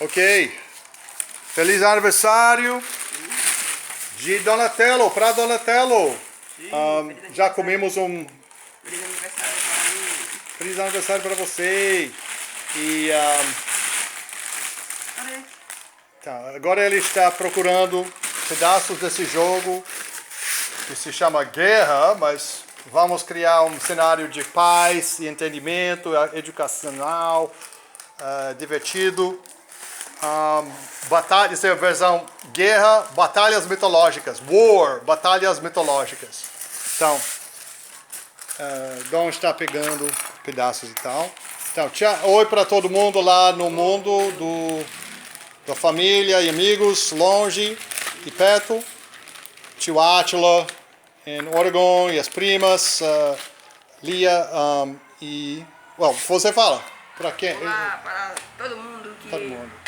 Ok. Feliz aniversário de Donatello, para Donatello. Já comemos um... Feliz aniversário para mim. Feliz aniversário para você. E tá, agora ele está procurando pedaços desse jogo que se chama Guerra, mas vamos criar um cenário de paz e entendimento, educacional, divertido. Batalha, essa é a versão Guerra, Batalhas Mitológicas. War, Batalhas Mitológicas. Então, Dom está pegando pedaços e tal. Então, oi para todo mundo lá no mundo da família e amigos, longe e perto. Tio Átila em Oregon e as primas, Lia e... Well, você fala. Para quem? Olá para todo mundo que... Todo mundo.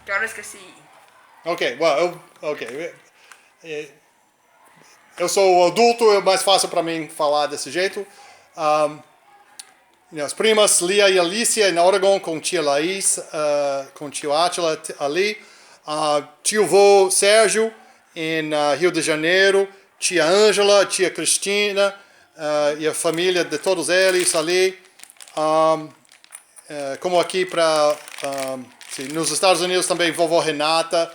Que eu esqueci. Ok, eu sou adulto, é mais fácil para mim falar desse jeito. Minhas primas, Lia e Alicia, em Oregon, com tia Laís, com tio Átila ali. Tio vô Sérgio, em Rio de Janeiro. Tia Ângela, tia Cristina, e a família de todos eles ali. Como aqui para... nos Estados Unidos também, vovó Renata,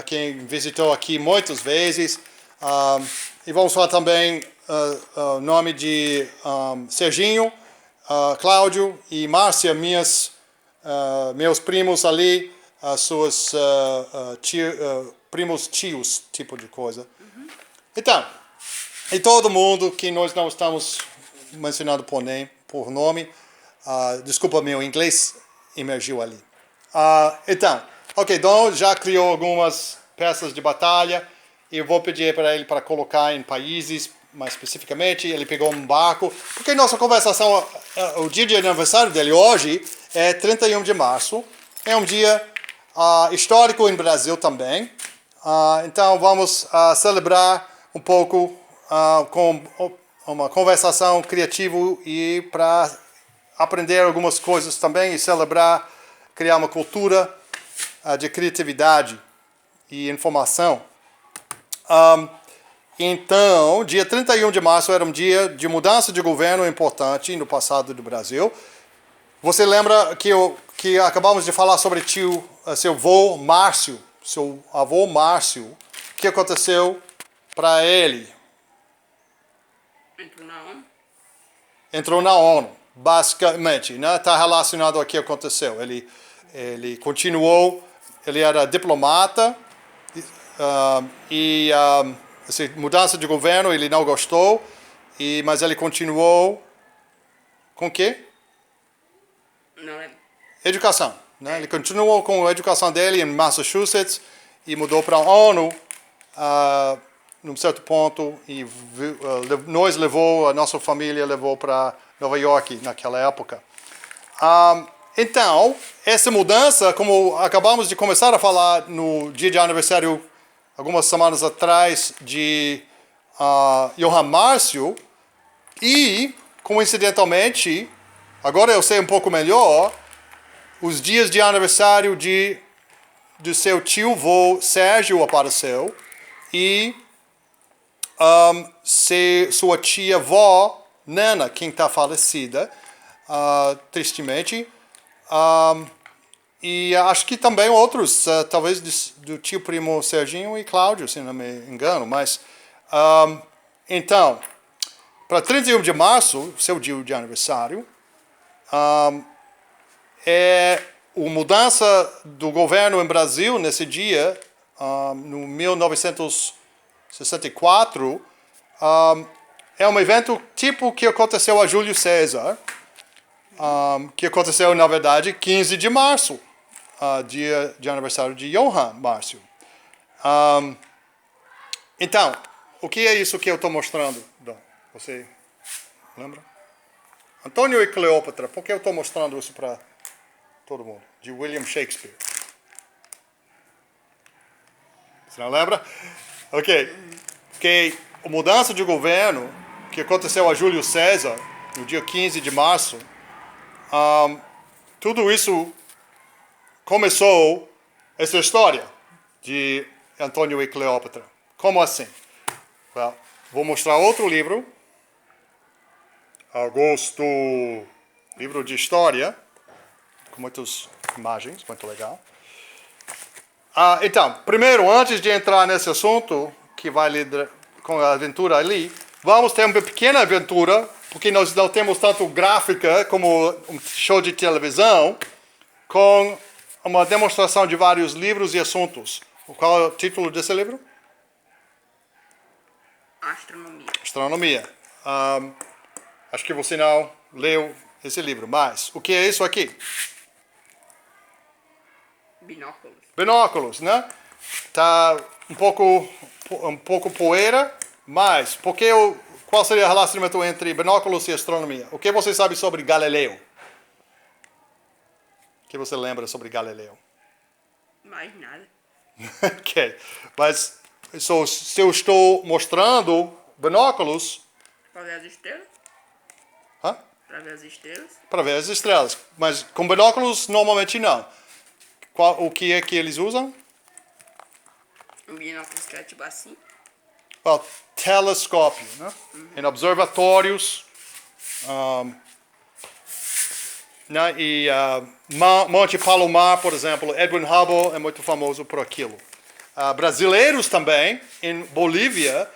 quem visitou aqui muitas vezes. E vamos falar também o nome de Serginho, Cláudio e Márcia, meus primos ali, suas primos tios, tipo de coisa. Então, e todo mundo que nós não estamos mencionando por nome, desculpa, meu inglês emergiu ali. Então, ok, Dom já criou algumas peças de batalha e eu vou pedir para ele para colocar em países mais especificamente. Ele pegou um barco, porque nossa conversação, o dia de aniversário dele hoje é 31 de março, é um dia histórico em Brasil também. Então vamos celebrar um pouco com uma conversação criativa e para aprender algumas coisas também e celebrar, criar uma cultura de criatividade e informação. Então, dia 31 de março era um dia de mudança de governo importante no passado do Brasil. Você lembra que acabamos de falar sobre seu avô Márcio, seu avô Márcio, o que aconteceu para ele? Entrou na ONU. Entrou na ONU, basicamente, né? Está relacionado ao que aconteceu. Ele continuou, ele era diplomata e essa mudança de governo ele não gostou, mas ele continuou com o quê? Não lembro. Educação. Né? Ele continuou com a educação dele em Massachusetts e mudou para a ONU num certo ponto e a nossa família levou para Nova York naquela época. Então, essa mudança, como acabamos de começar a falar no dia de aniversário algumas semanas atrás de Johann Márcio, e, coincidentalmente, agora eu sei um pouco melhor, os dias de aniversário do seu tio-vô Sérgio apareceu, e sua tia-vó, Nana, quem está falecida, tristemente, e acho que também outros, talvez do tio primo Serginho e Cláudio, se não me engano, mas então, para 31 de março, seu dia de aniversário, é a mudança do governo em Brasil nesse dia, no 1964, é um evento tipo que aconteceu a Júlio César, que aconteceu, na verdade, 15 de março, dia de aniversário de Johann Márcio. Então, o que é isso que eu estou mostrando, Dom? Você lembra? Antônio e Cleópatra, por que eu estou mostrando isso para todo mundo? De William Shakespeare. Você não lembra? Ok. Porque a mudança de governo que aconteceu a Júlio César, no dia 15 de março, tudo isso começou essa história de Antônio e Cleópatra? Como assim? Well, vou mostrar outro livro. Agosto, livro de história, com muitas imagens, muito legal. Então, primeiro, antes de entrar nesse assunto, que vai lidar com a aventura ali, vamos ter uma pequena aventura, porque nós não temos tanto gráfica como um show de televisão, com uma demonstração de vários livros e assuntos. Qual é o título desse livro? Astronomia. Astronomia. Acho que você não leu esse livro, mas o que é isso aqui? Binóculos. Binóculos, né? Tá um pouco poeira, mas qual seria o relacionamento entre binóculos e astronomia? O que você sabe sobre Galileu? O que você lembra sobre Galileu? Mais nada. Ok, mas se eu estou mostrando binóculos, Para ver as estrelas? hã? Para ver as estrelas? Para ver as estrelas, mas com binóculos normalmente não. O que é que eles usam? Um binóculos que é tipo assim. Well, telescópio, né? Em observatórios, né? E Monte Palomar, por exemplo, Edwin Hubble é muito famoso por aquilo. Brasileiros também, em Bolívia,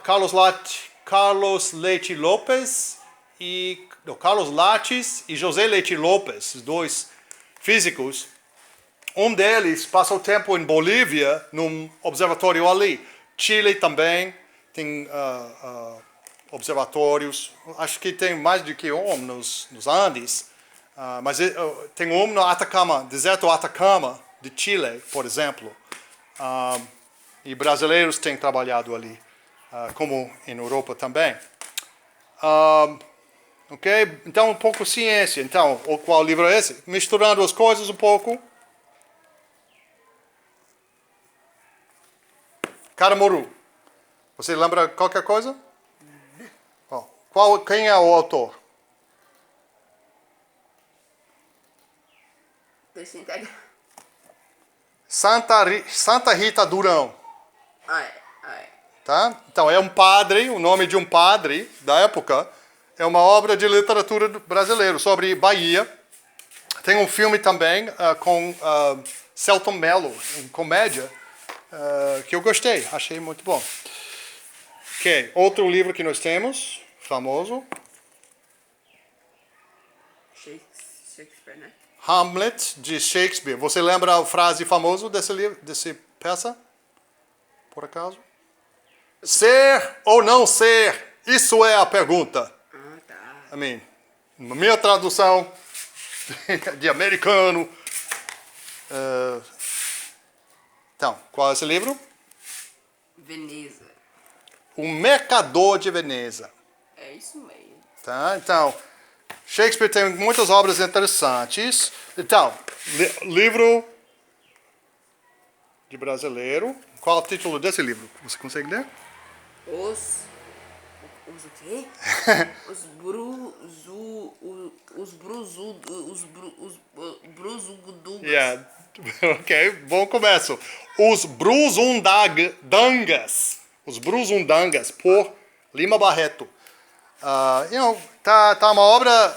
Carlos Leite Lopes Carlos Lattes e José Leite Lopes, os dois físicos. Um deles passou tempo em Bolívia, num observatório ali. Chile também tem observatórios. Acho que tem mais do que um nos Andes. Mas tem um no Atacama, deserto Atacama, de Chile, por exemplo. E brasileiros têm trabalhado ali, como em Europa também. Ok? Então, um pouco ciência. Então, qual livro é esse? Misturando as coisas um pouco. Caramuru. Você lembra qualquer coisa? Quem é o autor? Desse interior. Santa Rita Durão. É. Tá? Então, é um padre, o nome de um padre da época. É uma obra de literatura brasileira sobre Bahia. Tem um filme também com Selton Mello, uma comédia, que eu gostei, achei muito bom. Ok, outro livro que nós temos, famoso. Shakespeare, né? Hamlet, de Shakespeare. Você lembra a frase famosa desse livro, dessa peça? Por acaso? Ser ou não ser? Isso é a pergunta. Tá. Na minha tradução de americano. Então, qual é esse livro? Veneza. O Mercador de Veneza. É isso mesmo. Tá? Então, Shakespeare tem muitas obras interessantes. Então, livro de brasileiro. Qual é o título desse livro? Você consegue ler? Os o quê? Os bruzugudugas. Yeah. Ok, bom começo. Os Bruzundangas. Os Bruzundangas, por Lima Barreto. Tá uma obra...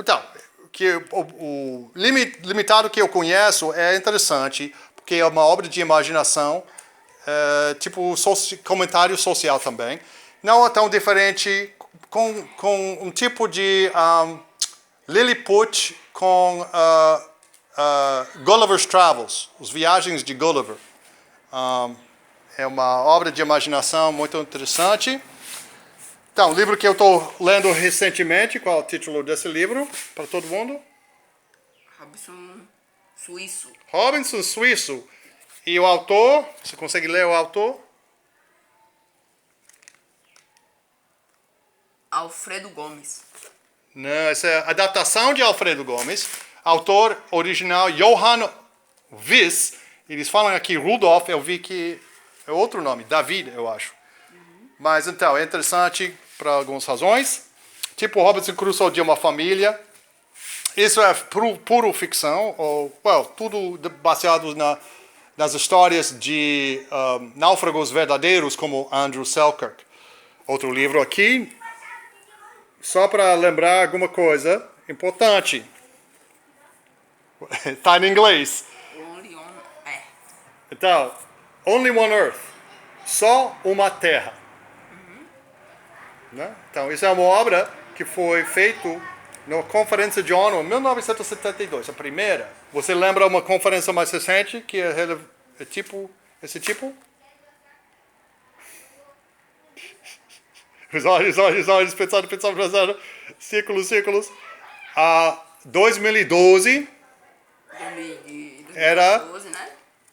então, que o limitado que eu conheço é interessante, porque é uma obra de imaginação, tipo comentário social também. Não é tão diferente, com um tipo de Lilliput com Gulliver's Travels, os Viagens de Gulliver. É uma obra de imaginação muito interessante. Então, o livro que eu estou lendo recentemente, qual é o título desse livro, para todo mundo? Robinson Suíço. Robinson Suíço. E o autor, você consegue ler o autor? Alfredo Gomes. Não, essa é a adaptação de Alfredo Gomes. Autor original, Johann Wyss. Eles falam aqui Rudolf, eu vi que é outro nome, David, eu acho. Mas então, é interessante por algumas razões. Tipo Robinson Crusoe de uma família. isso é puro ficção, ou, tudo baseado nas histórias de náufragos verdadeiros como Andrew Selkirk. Outro livro aqui, só para lembrar alguma coisa importante. Está em inglês. Only on... Então, Only One Earth. Só uma Terra. Né? Então, isso é uma obra que foi feita na Conferência de ONU em 1972, a primeira. Você lembra uma conferência mais recente que é tipo, esse tipo? Os olhos, pensando, círculos. 2012 era 2012, né?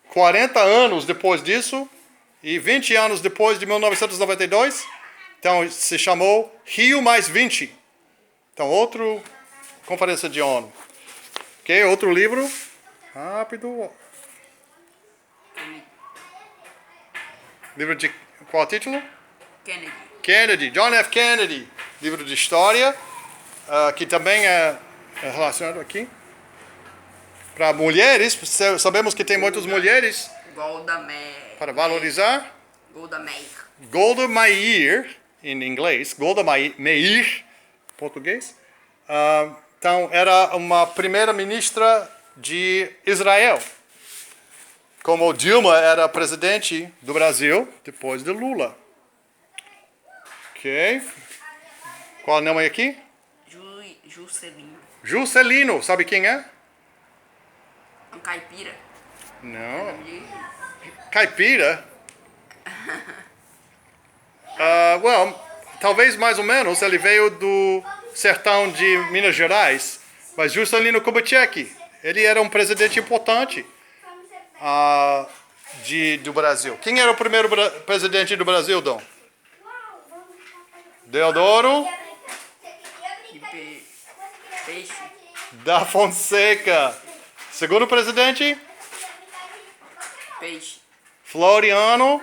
40 anos depois disso e 20 anos depois de 1992. Então, se chamou Rio mais 20. Então, outra conferência de ONU. Ok, outro livro. Rápido. Livro de qual título? Kennedy, John F. Kennedy. Livro de história, que também é relacionado aqui. Para mulheres, sabemos que tem muitas mulheres. Golda Meir. Para valorizar. Golda Meir. Golda Meir, em inglês. Golda Meir, português. Então, era uma primeira-ministra de Israel. Como Dilma era presidente do Brasil, depois de Lula. Ok. Qual é o nome aqui? Juscelino. Juscelino. Sabe quem é? Um caipira. Não. Caipira? Talvez mais ou menos. Ele veio do sertão de Minas Gerais. Mas Juscelino Kubitschek, ele era um presidente importante do Brasil. Quem era o primeiro presidente do Brasil, Dom? Deodoro Peixe. da Fonseca. Segundo presidente? Peixe. Floriano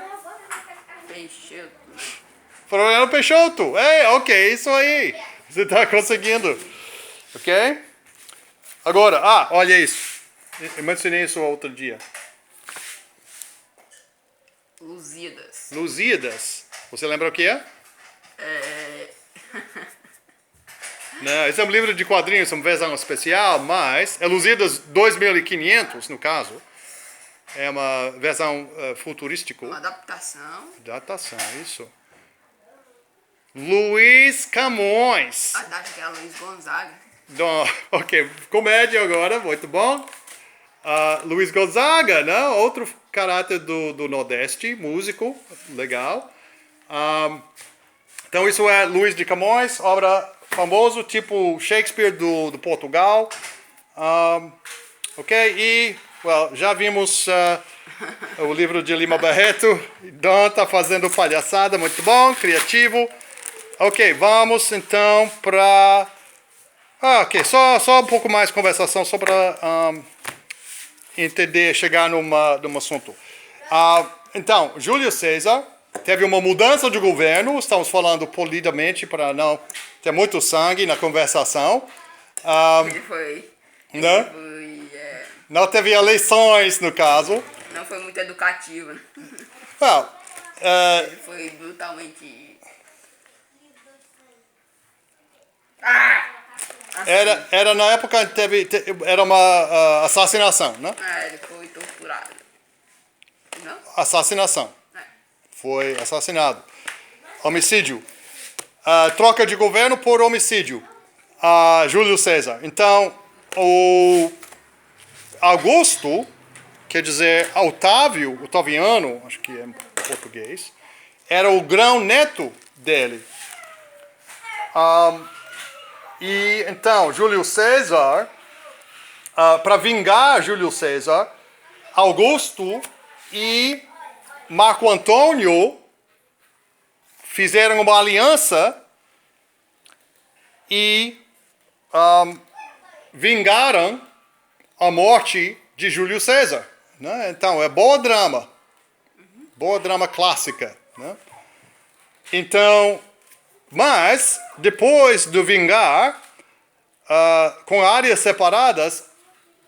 Peixoto. Ok, isso aí. Você está conseguindo. Ok? Agora, olha isso. Eu mencionei isso outro dia. Lusíadas. Você lembra o que é? Não, esse é um livro de quadrinhos, uma versão especial, mas é Lusíadas 2500, no caso. É uma versão futurística. Uma adaptação. Adaptação, isso. Luiz Camões. Acho que é Luiz Gonzaga. Ok, comédia agora, muito bom. Luiz Gonzaga, né? Outro caráter do Nordeste, músico, legal. Então isso é Luiz de Camões, obra famoso, tipo Shakespeare do Portugal. Ok, e já vimos o livro de Lima Barreto. Don está fazendo palhaçada, muito bom, criativo. Ok, vamos então para... ok, só um pouco mais de conversação, só para entender, chegar num assunto. Então, Júlio César teve uma mudança de governo, estamos falando polidamente para não ter muito sangue na conversação. Ele foi... Né? Não teve eleições, no caso. Não foi muito educativo. Ele foi brutalmente... Era na época que era uma assassinação, né? Ele foi torturado. Não? Assassinação. Foi assassinado. Homicídio. Troca de governo por homicídio. Júlio César. Então, o Augusto, quer dizer Otaviano, acho que é em português, era o grão-neto dele. E então, Júlio César, para vingar Júlio César, Augusto e Marco Antônio fizeram uma aliança e vingaram a morte de Júlio César. Né? Então, é boa drama clássica. Né? Então, mas, depois de vingar, com áreas separadas,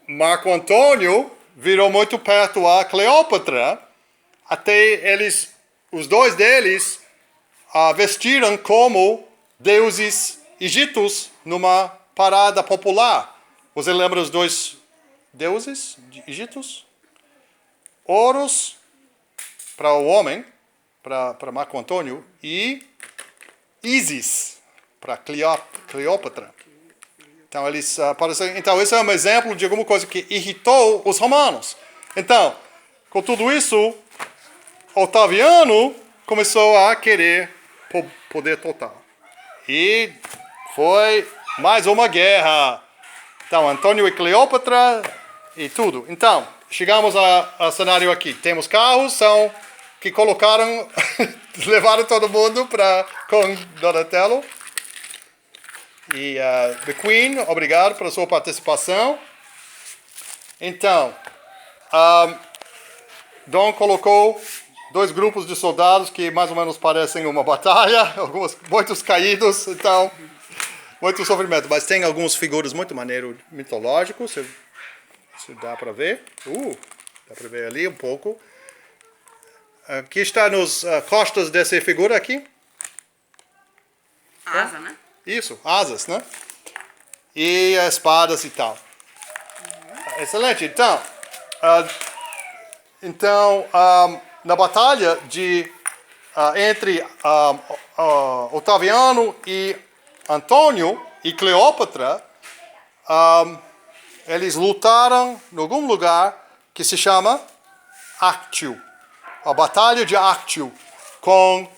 Marco Antônio virou muito perto a Cleópatra, até eles, os dois deles, vestiram como deuses egípcios numa parada popular. Você lembra os dois deuses egípcios? Horus para o homem, para Marco Antônio, e Ísis para Cleópatra. Então, então, esse é um exemplo de alguma coisa que irritou os romanos. Então, com tudo isso, Otaviano começou a querer poder total. E foi mais uma guerra. Então, Antônio e Cleópatra e tudo. Então, chegamos ao cenário aqui. Temos carros que colocaram, levaram todo mundo com Donatello. E The Queen, obrigado pela sua participação. Então, Dom colocou 2 grupos de soldados que mais ou menos parecem uma batalha, muitos caídos, então, muito sofrimento. Mas tem algumas figuras muito maneiras mitológicos, se dá para ver. Dá para ver ali um pouco. Aqui está nos costas dessa figura aqui. Asa, né? Isso, asas, né? E espadas e tal. Excelente. Então, na batalha entre Otaviano e Antônio e Cleópatra, eles lutaram em algum lugar que se chama Actio. A Batalha de Actio, com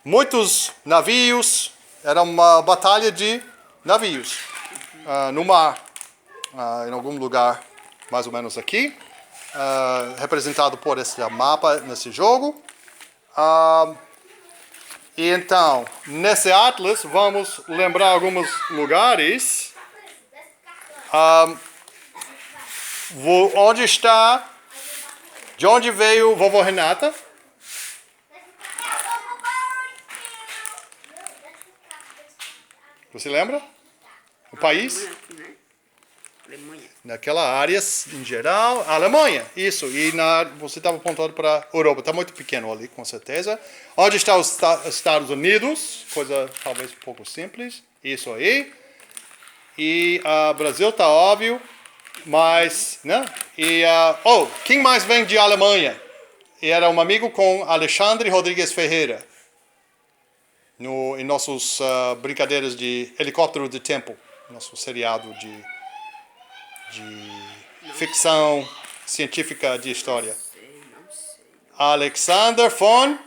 muitos navios. Era uma batalha de navios no mar, em algum lugar mais ou menos aqui, representado por esse mapa nesse jogo. E então, nesse atlas, vamos lembrar alguns lugares. Onde está, de onde veio vovó Renata? Você lembra? O país? Alemanha. Naquela área, em geral, Alemanha, isso. E você estava apontando para a Europa. Está muito pequeno ali, com certeza. Onde está os Estados Unidos? Coisa talvez um pouco simples. Isso aí. E o Brasil está óbvio. Mas, né? E, quem mais vem de Alemanha? E era um amigo com Alexandre Rodrigues Ferreira. Em nossas brincadeiras de helicóptero de tempo, nosso seriado de ficção científica de história. Não sei. Alexander von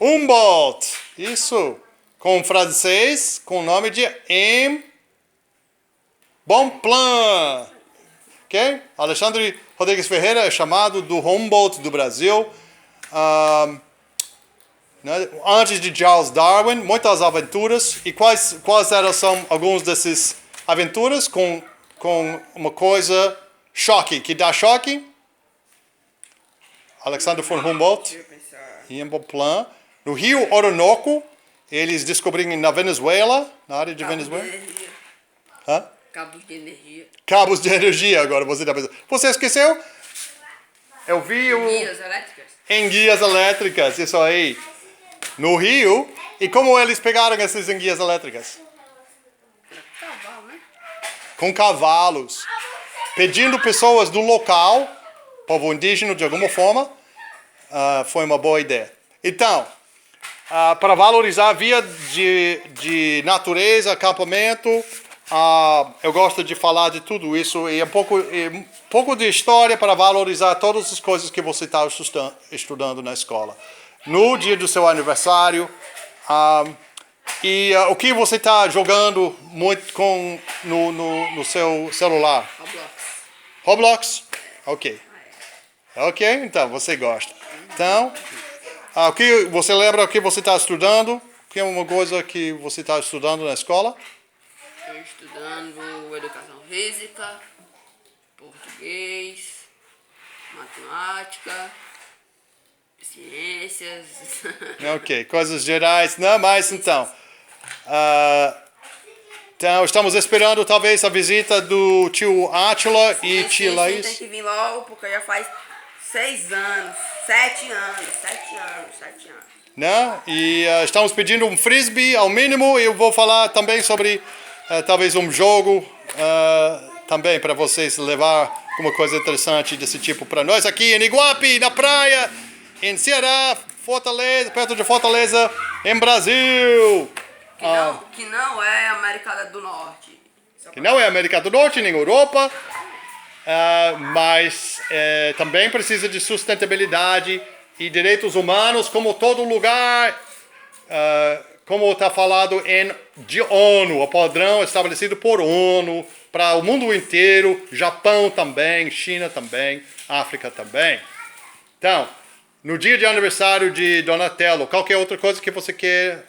Humboldt. Isso. Com francês, com o nome de M. Bonpland. Ok? Alexandre Rodrigues Ferreira é chamado do Humboldt do Brasil. Antes de Charles Darwin, muitas aventuras. E quais são algumas dessas aventuras com uma coisa choque, que dá choque? Alexander von Humboldt Deixa eu pensar. e Bonpland. No Rio Orinoco, eles descobriram na Venezuela, na área de Venezuela. De energia. Hã? Cabos de energia. Cabos de energia, agora você está pensando. Você esqueceu? Eu vi Guias elétricas. em guias elétricas, isso aí. No Rio. E como eles pegaram essas enguias elétricas? Cavalo, né? Com cavalos. Pedindo pessoas do local, povo indígena de alguma forma, foi uma boa ideia. Então, para valorizar a via de natureza, acampamento, eu gosto de falar de tudo isso e um pouco de história para valorizar todas as coisas que você está estudando na escola. No dia do seu aniversário, o que você está jogando muito no seu celular? Roblox. Roblox? Ok. Ok, então você gosta. Então, o que você lembra o que você está estudando? Que é uma coisa que você está estudando na escola? Estou estudando educação física, português, matemática, ciências. Ok, coisas gerais. Não, mas então. Então, estamos esperando talvez a visita do tio Átila e tia Sim, Laís. tem que vir logo, porque já faz 6 anos, 7 anos. Né? E estamos pedindo um frisbee ao mínimo. Eu vou falar também sobre talvez um jogo também para vocês levar alguma coisa interessante desse tipo para nós aqui em Iguape, na praia, em Ceará, Fortaleza, perto de Fortaleza, em Brasil. Que não é América do Norte. Que não é América do Norte nem Europa, mas também precisa de sustentabilidade e direitos humanos, como todo lugar, como está falado de ONU, o padrão estabelecido por ONU para o mundo inteiro, Japão também, China também, África também. Então, no dia de aniversário de Donatello, qualquer outra coisa que você quer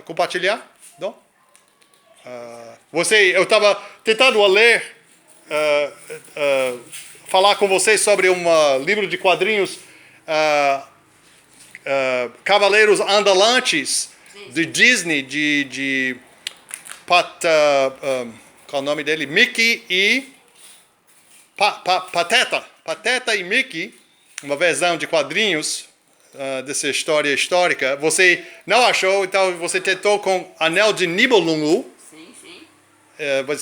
compartilhar? Não? Eu estava tentando ler, falar com vocês sobre um livro de quadrinhos, Cavaleiros Andalantes, de Disney, qual é o nome dele? Mickey e Pateta. Pateta e Mickey, uma versão de quadrinhos dessa história histórica. Você não achou, então você tentou com Anel de Nibelungu. Sim.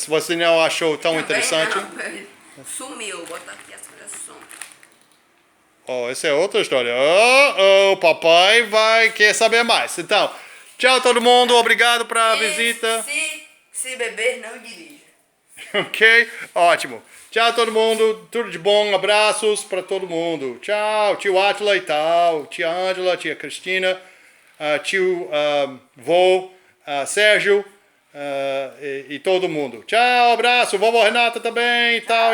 Você não achou tão Também interessante? não, sumiu, bota aqui as coisas sumem. Essa é outra história. Papai quer saber mais. Então, tchau todo mundo, obrigado pela visita. Se beber, não dirija. Ok? Ótimo. Tchau todo mundo, tudo de bom, abraços para todo mundo. Tchau, tio Átila e tal, tia Ângela, tia Cristina, tio vô Sérgio e todo mundo. Tchau, abraço, vovó Renata também, e tal.